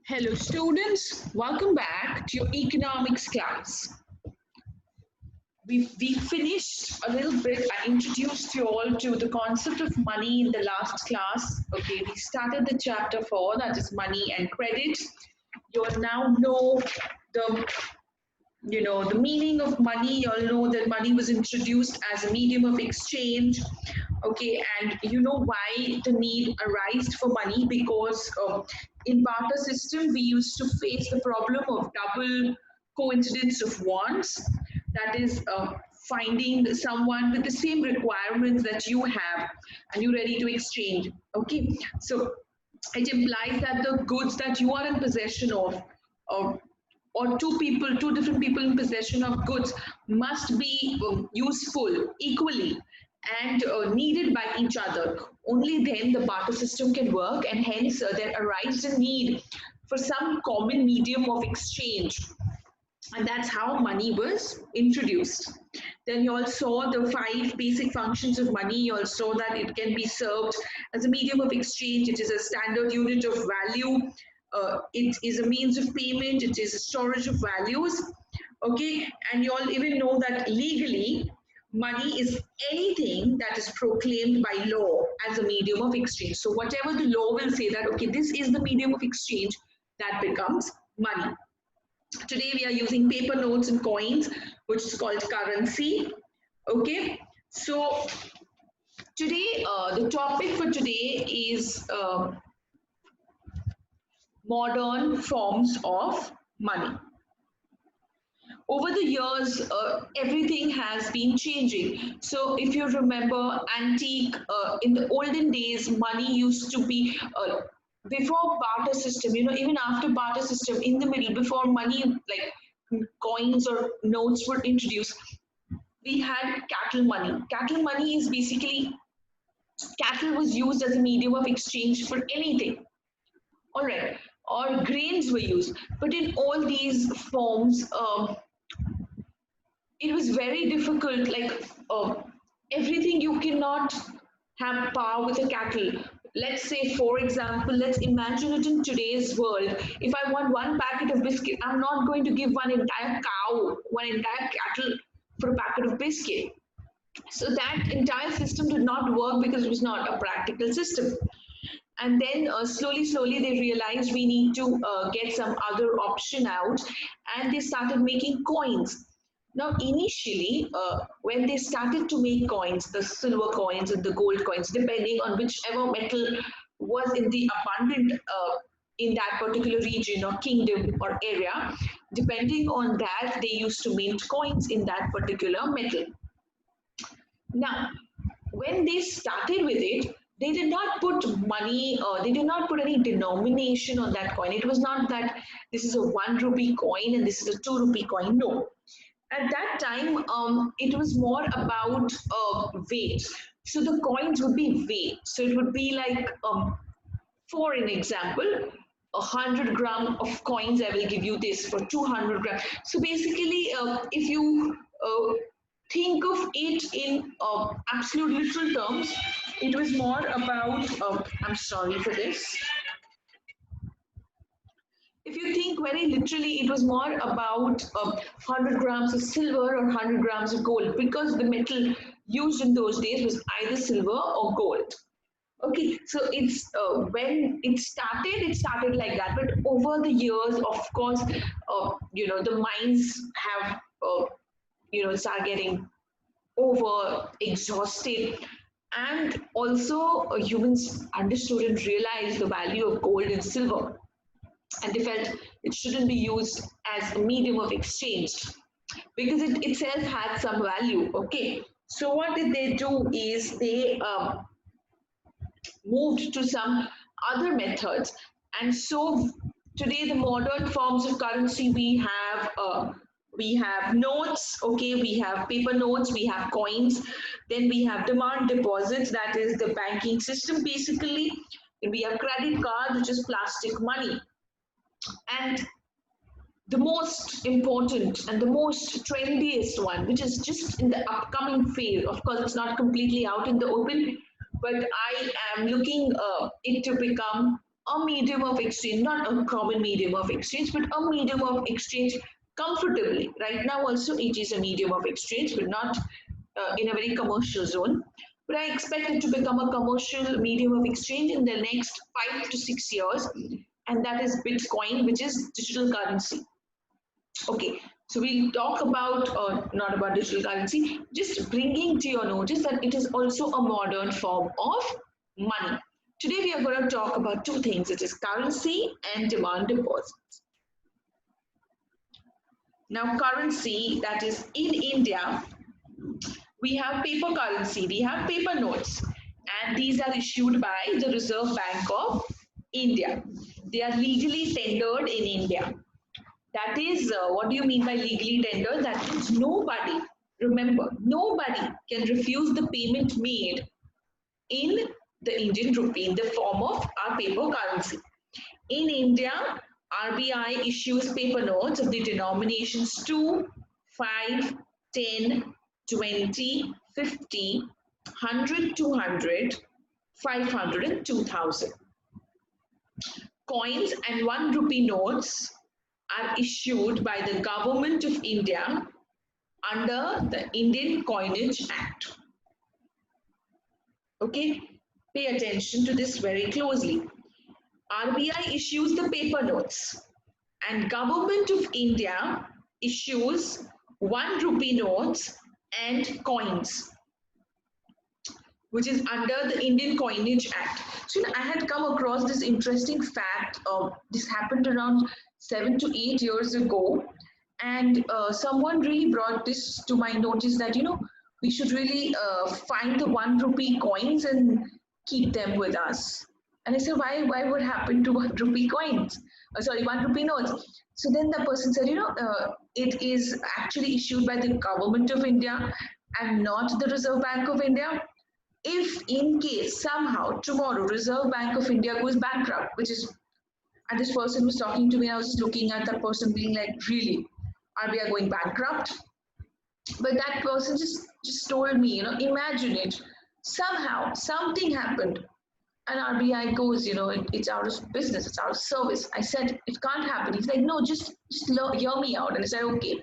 Hello students, welcome back to your economics class. We finished a little bit. I introduced you all to the concept of money in the last class. Okay, we started the chapter 4, that is money and credit. You all now know the the meaning of money. You all know that money was introduced as a medium of exchange. Okay, and you know why the need arised for money, because in barter system we used to face the problem of double coincidence of wants, that is finding someone with the same requirements that you have and you're ready to exchange. Okay, so it implies that the goods that you are in possession of, or two different people in possession of goods, must be useful equally and needed by each other. Only then the barter system can work, and hence there arises a need for some common medium of exchange, and that's how money was introduced. Then you all saw the five basic functions of money. You all saw that it can be served as a medium of exchange, it is a standard unit of value, it is a means of payment, it is a storage of values. Okay, and you all even know that legally money is anything that is proclaimed by law as a medium of exchange. So whatever the law will say that okay, this is the medium of exchange, that becomes money. Today we are using paper notes and coins, which is called currency. Okay, so today the topic for today is modern forms of money. Over the years, everything has been changing. So if you remember antique, in the olden days, money used to be before barter system, even after barter system, in the middle, before money like coins or notes were introduced, we had cattle money. Cattle money is basically, cattle was used as a medium of exchange for anything. All right, or grains were used. But in all these forms, it was very difficult. Like everything, you cannot have power with a cattle. Let's say, for example, let's imagine it in today's world. If I want one packet of biscuit, I'm not going to give one entire cow, one entire cattle for a packet of biscuit. So that entire system did not work because it was not a practical system. And then slowly they realized we need to get some other option out, and they started making coins. Now initially, when they started to make coins, the silver coins and the gold coins, depending on whichever metal was in the abundant in that particular region or kingdom or area, depending on that they used to mint coins in that particular metal. Now, when they started with it, they did not put money, they did not put any denomination on that coin. It was not that this is a 1 rupee coin and this is a 2 rupee coin. No. At that time, it was more about weight. So the coins would be weight. So it would be like, for an example, 100 gram of coins, I will give you this for 200 grams. So basically, if you think of it in absolute literal terms, it was more about, I'm sorry for this. If you think very literally, it was more about 100 grams of silver or 100 grams of gold, because the metal used in those days was either silver or gold. Okay, so it's when it started like that. But over the years, of course, the mines have, start getting over exhausted, and also humans understood and realized the value of gold and silver, and they felt it shouldn't be used as a medium of exchange because it itself had some value. Okay, so what did they do is they moved to some other methods. And so today the modern forms of currency, we have notes. Okay, we have paper notes, we have coins, then we have demand deposits, that is the banking system basically, and we have credit cards, which is plastic money. And the most important and the most trendiest one, which is just in the upcoming phase, of course, it's not completely out in the open, but I am looking it to become a medium of exchange, not a common medium of exchange, but a medium of exchange comfortably. Right now also it is a medium of exchange, but not in a very commercial zone. But I expect it to become a commercial medium of exchange in the next 5 to 6 years, and that is Bitcoin, which is digital currency. Okay, so we'll talk about, not about digital currency, just bringing to your notice that it is also a modern form of money. Today we are going to talk about two things, it is currency and demand deposits. Now currency, that is in India, we have paper currency, we have paper notes, and these are issued by the Reserve Bank of India. They are legally tendered in India. That is, what do you mean by legally tendered? That means nobody, remember, nobody can refuse the payment made in the Indian rupee in the form of our paper currency. In India, RBI issues paper notes of the denominations 2, 5, 10, 20, 50, 100, 200, 500 and 2000. Coins and 1 rupee notes are issued by the Government of India under the Indian Coinage Act. Okay, pay attention to this very closely. RBI issues the paper notes and Government of India issues 1 rupee notes and coins, which is under the Indian Coinage Act. So I had come across this interesting fact. This happened around 7 to 8 years ago, and someone really brought this to my notice that we should really find the 1 rupee coins and keep them with us. And I said, why would happen to 1 rupee coins? 1 rupee notes. So then the person said, it is actually issued by the Government of India and not the Reserve Bank of India. If in case somehow tomorrow Reserve Bank of India goes bankrupt, which is, and this person was talking to me, I was just looking at that person being like, really, are we going bankrupt? But that person just told me, imagine it, somehow something happened and RBI goes, it's out of business, it's out of service. I said, it can't happen. He's like, no, just hear me out. And I said, okay.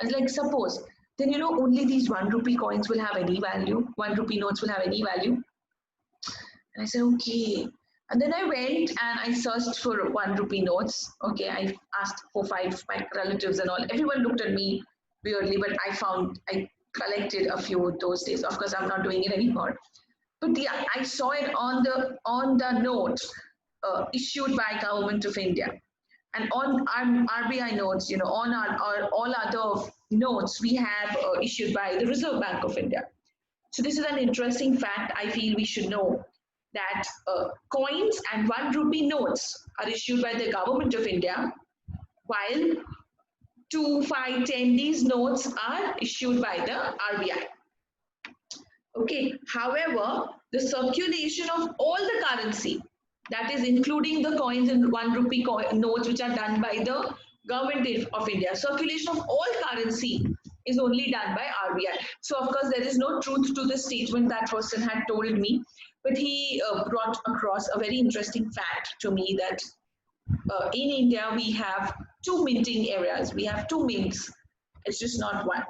I was like, suppose, then only these 1 rupee coins will have any value, 1 rupee notes will have any value. And I said, okay. And then I went and I searched for 1 rupee notes. Okay, I asked 4-5 my relatives and all. Everyone looked at me weirdly, but I collected a few those days. Of course, I'm not doing it anymore. But yeah, I saw it on the note issued by Government of India. And on our RBI notes, on our all other notes, we have issued by the Reserve Bank of India. So this is an interesting fact I feel we should know, that coins and 1 rupee notes are issued by the Government of India, while 2, 5, 10, these notes are issued by the RBI. Okay, however, the circulation of all the currency, that is including the coins and 1 rupee notes which are done by the Government of India, circulation of all currency is only done by RBI. So of course there is no truth to the statement that person had told me, but he brought across a very interesting fact to me that in India we have 2 minting areas, we have 2 mints, it's just not one,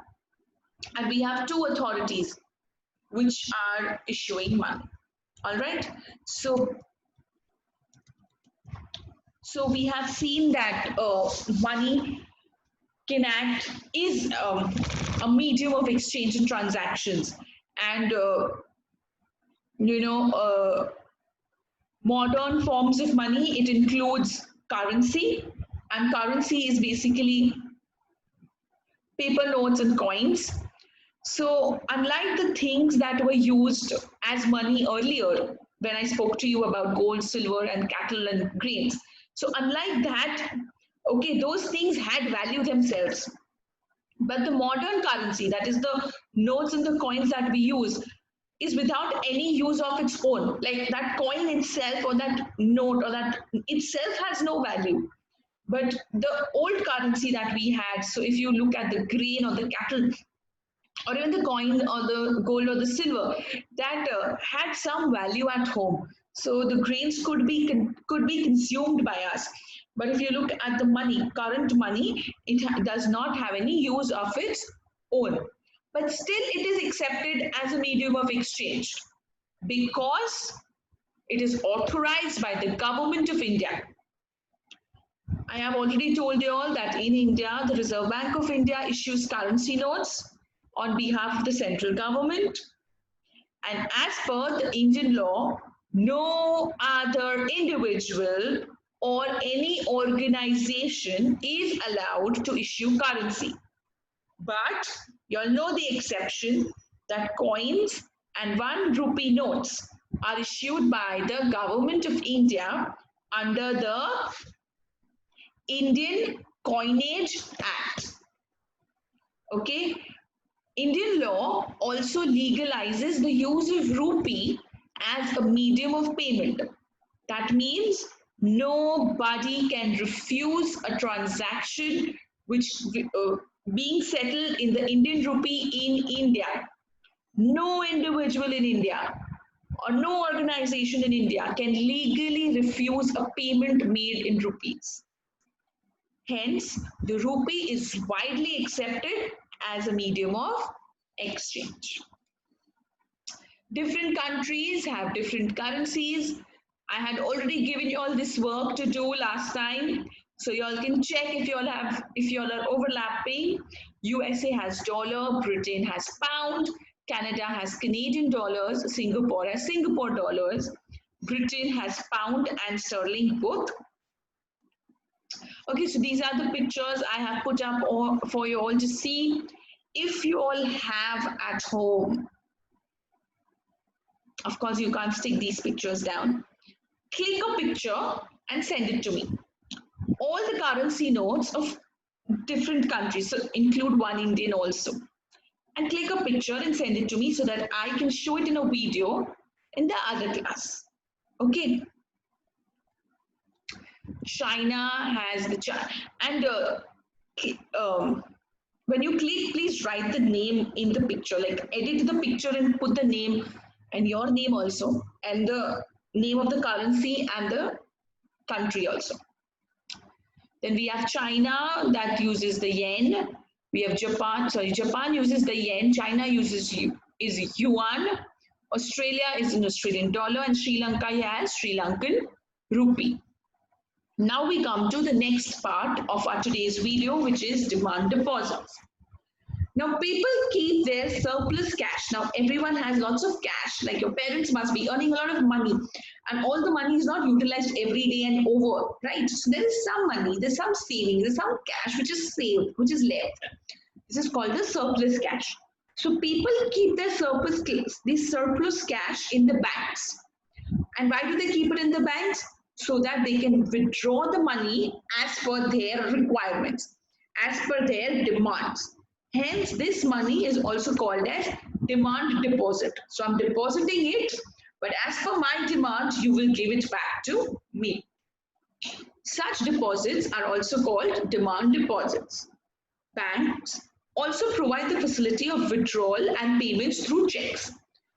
and we have 2 authorities which are issuing money. All right, so we have seen that money can act is a medium of exchange and transactions, and modern forms of money, it includes currency, and currency is basically paper notes and coins. So unlike the things that were used as money earlier, when I spoke to you about gold, silver, and cattle and grains, so unlike that, okay, those things had value themselves. But the modern currency, that is the notes and the coins that we use, is without any use of its own. Like that coin itself or that note or that itself has no value. But the old currency that we had, so if you look at the grain or the cattle, or even the coin or the gold or the silver, that had some value at home. So the grains could be consumed by us. But if you look at the money, current money, it does not have any use of its own. But still, it is accepted as a medium of exchange because it is authorized by the government of India. I have already told you all that in India, the Reserve Bank of India issues currency notes on behalf of the central government. And as per the Indian law, no other individual or any organization is allowed to issue currency. But you all know the exception that coins and 1 rupee notes are issued by the government of India under the Indian Coinage Act. Okay, Indian law also legalizes the use of rupee as a medium of payment. That means nobody can refuse a transaction which being settled in the Indian rupee in India. No individual in India or no organization in India can legally refuse a payment made in rupees. Hence, the rupee is widely accepted as a medium of exchange. Different countries have different currencies. I had already given you all this work to do last time. So you all can check if you all are overlapping. USA has dollar, Britain has pound, Canada has Canadian dollars, Singapore has Singapore dollars, Britain has pound and sterling both. Okay, so these are the pictures I have put up for you all to see. If you all have at home, of course you can't stick these pictures down. Click a picture and send it to me. All the currency notes of different countries, so include one Indian also. And click a picture and send it to me so that I can show it in a video in the other class. Okay. China has the and when you click, please write the name in the picture, like edit the picture and put the name and your name also, and the name of the currency and the country also. Then we have China that uses the yen. We have Japan, sorry, Japan uses the yen, China uses is yuan, Australia is an Australian dollar, and Sri Lanka has Sri Lankan rupee. Now we come to the next part of our today's video, which is demand deposits. Now people keep their surplus cash. Now everyone has lots of cash, like your parents must be earning a lot of money and all the money is not utilized every day and over, right? So there is some money, there's some savings, there's some cash which is saved, which is left. This is called the surplus cash. So people keep their surplus cash in the banks. And why do they keep it in the banks? So that they can withdraw the money as per their requirements, as per their demands. Hence, this money is also called as demand deposit. So I'm depositing it, but as per my demand, you will give it back to me. Such deposits are also called demand deposits. Banks also provide the facility of withdrawal and payments through checks.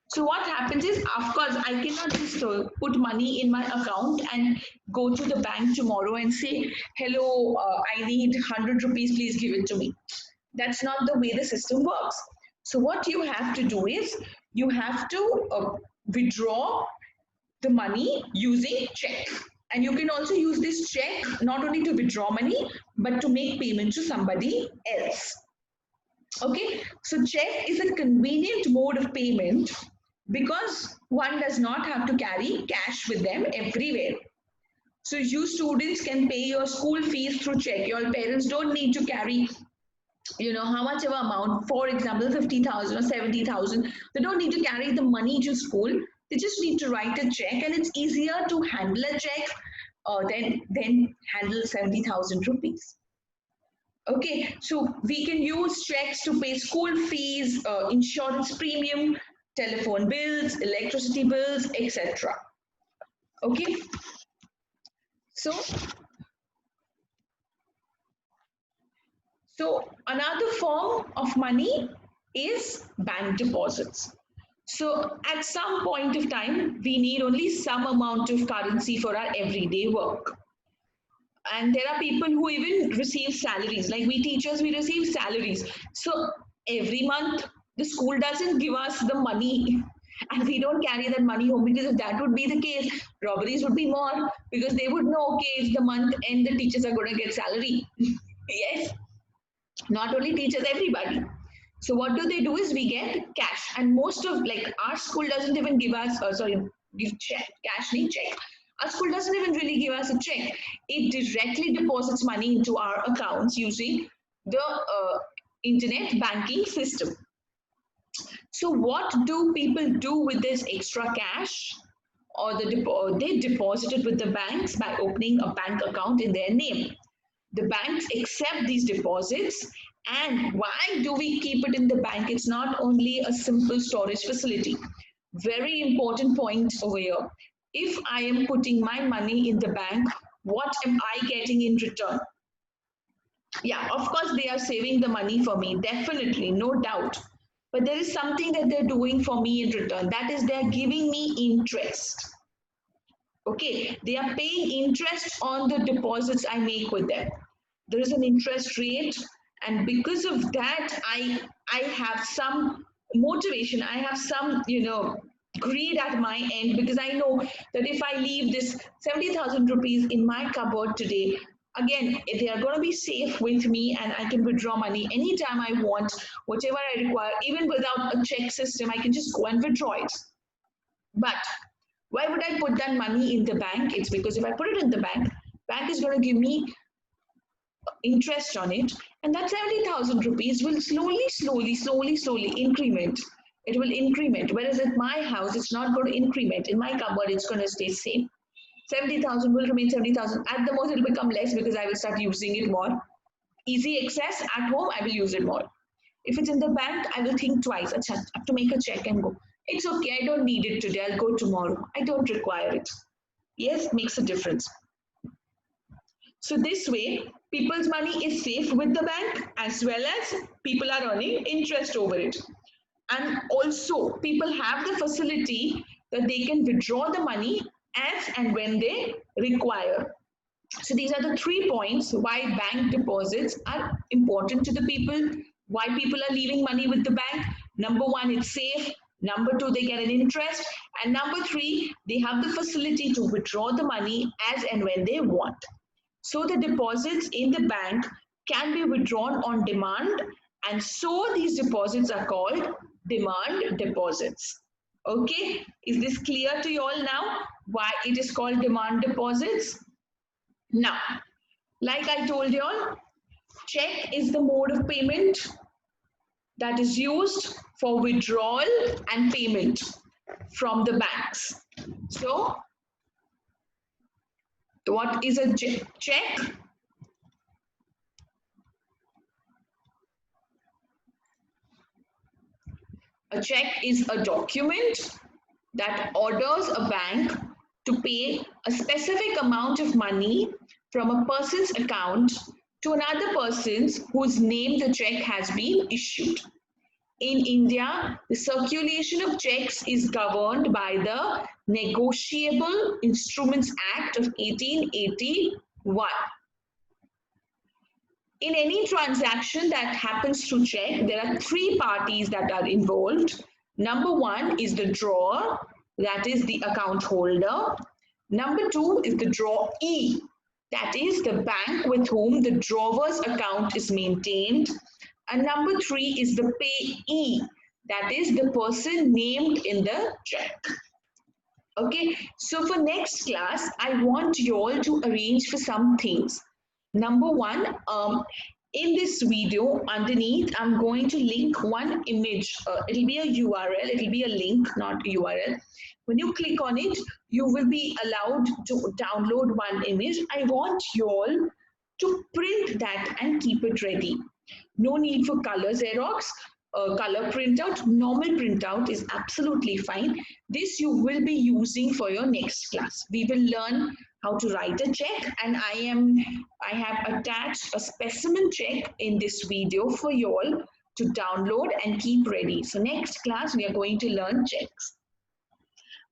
So what happens is, of course, I cannot just put money in my account and go to the bank tomorrow and say, hello, I need 100 rupees, please give it to me. That's not the way the system works. So what you have to do is, you have to withdraw the money using check. And you can also use this check not only to withdraw money, but to make payment to somebody else. Okay, so check is a convenient mode of payment because one does not have to carry cash with them everywhere. So you students can pay your school fees through check. Your parents don't need to carry, how much of amount, for example, 50,000 or 70,000. They don't need to carry the money to school. They just need to write a check, and it's easier to handle a check than handle 70,000 rupees. Okay, so we can use checks to pay school fees, insurance premium, telephone bills, electricity bills, etc. Okay, so another form of money is bank deposits. So at some point of time, we need only some amount of currency for our everyday work. And there are people who even receive salaries. Like we teachers, we receive salaries. So every month, the school doesn't give us the money and we don't carry that money home, because if that would be the case, robberies would be more, because they would know, okay, it's the month end, the teachers are going to get salary. Yes, not only teachers, everybody. So what do they do is we get cash, and most of, like, our school doesn't even give us sorry, give check, cash nahi check. Our school doesn't even really give us a check. It directly deposits money into our accounts using the internet banking system. So what do people do with this extra cash? Or they deposit it with the banks by opening a bank account in their name. The banks accept these deposits. And why do we keep it in the bank? It's not only a simple storage facility. Very important point over here. If I am putting my money in the bank, what am I getting in return? Yeah, of course, they are saving the money for me, definitely, no doubt. But there is something that they're doing for me in return. That is, they're giving me interest. Okay, they are paying interest on the deposits I make with them. There is an interest rate, and because of that, I have some motivation. I have some, greed at my end, because I know that if I leave this 70,000 rupees in my cupboard today, again, they are going to be safe with me, and I can withdraw money anytime I want, whatever I require. Even without a check system, I can just go and withdraw it. But why would I put that money in the bank? It's because if I put it in the bank is going to give me interest on it, and that 70,000 rupees will slowly increment. It will increment. Whereas at my house, it's not going to increment. In my cupboard, it's going to stay same. 70,000 will remain 70,000. At the most, it will become less because I will start using it more. Easy access at home, I will use it more. If it's in the bank, I will think twice. I have to make a check and go. It's okay, I don't need it today. I'll go tomorrow. I don't require it. Yes, makes a difference. So this way, people's money is safe with the bank, as well as people are earning interest over it. And also, people have the facility that they can withdraw the money as and when they require. So these are the 3 points why bank deposits are important to the people, why people are leaving money with the bank. Number 1, it's safe. Number 2, they get an interest. And number 3, they have the facility to withdraw the money as and when they want. So the deposits in the bank can be withdrawn on demand, and so these deposits are called demand deposits. Okay, is this clear to you all now why it is called demand deposits? Now, like I told you all, check is the mode of payment that is used for withdrawal and payment from the banks. So what is a check? A check is a document that orders a bank to pay a specific amount of money from a person's account to another person's whose name the check has been issued. In India, the circulation of checks is governed by the Negotiable Instruments Act of 1881. In any transaction that happens through check, there are 3 parties that are involved. Number 1 is the drawer, that is the account holder. Number 2 is the drawee, that is the bank with whom the drawer's account is maintained. And number 3 is the payee, that is the person named in the check. Okay, so for next class, I want you all to arrange for some things. Number 1, in this video underneath, I'm going to link one image. It'll be a URL, it'll be a link, not URL. When you click on it, you will be allowed to download one image. I want you all to print that and keep it ready. No need for color Xerox, color printout. Normal printout is absolutely fine. This you will be using for your next class. We will learn how to write a check, and I have attached a specimen check in this video for you all, to download and keep ready. So next class, we are going to learn checks.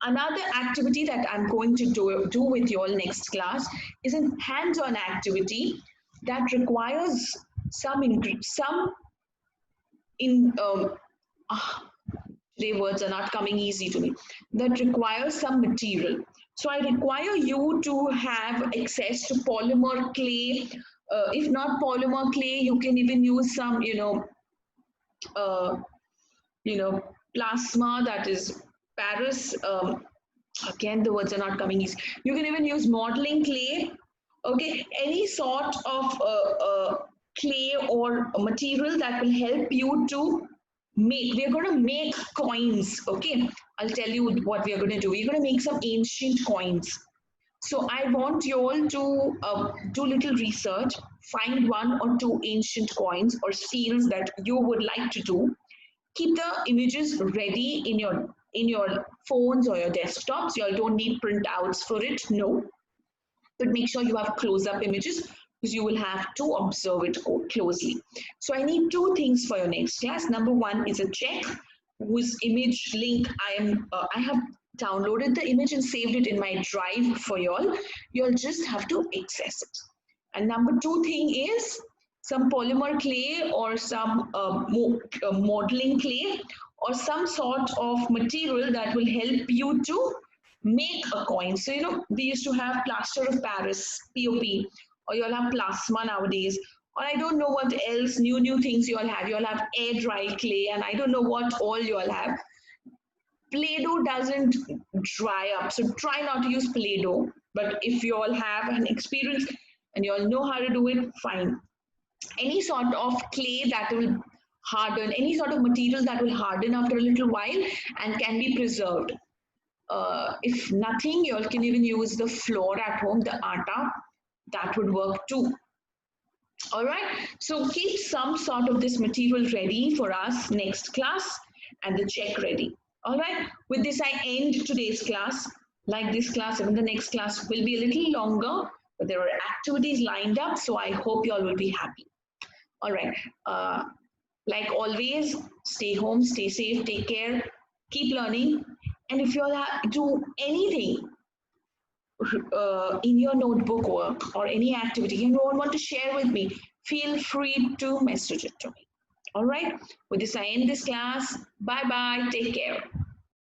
Another activity that I'm going to do with you all next class is a hands-on activity that requires some in today words are not coming easy to me, that requires some material. So I require you to have access to polymer clay. If not polymer clay, you can even use some uh, plasma, that is Paris. Again, the words are not coming easy. You can even use modeling clay. Okay, any sort of clay or material that will help you to make. We're going to make coins. Okay, I'll tell you what we're going to do. We're going to make some ancient coins. So I want you all to do little research, find one or two ancient coins or seals that you would like to do. Keep the images ready in your phones or your desktops. You all don't need printouts for it, no. But make sure you have close-up images because you will have to observe it closely. So I need two things for your next class. Number one is a check whose image link I have downloaded the image and saved it in my drive for y'all. You'll just have to access it. And number two thing is some polymer clay or some modeling clay or some sort of material that will help you to make a coin. So, we used to have plaster of Paris, POP, or you'll have plasma nowadays. Or I don't know what else, new things you all have. You all have air dry clay, and I don't know what all you all have. Play-Doh doesn't dry up, so try not to use Play-Doh. But if you all have an experience and you all know how to do it, fine. Any sort of clay that will harden, any sort of material that will harden after a little while and can be preserved. If nothing, you all can even use the flour at home, the atta, that would work too. All right, so keep some sort of this material ready for us next class and the check ready. All right, with this I end today's class. Like this class, even the next class will be a little longer, but there are activities lined up, so I hope you all will be happy. All right, like always, stay home, stay safe, take care, keep learning. And if you all do anything in your notebook work or any activity you don't want to share with me, feel free to message it to me. All right, with this I end this class. Bye bye, take care.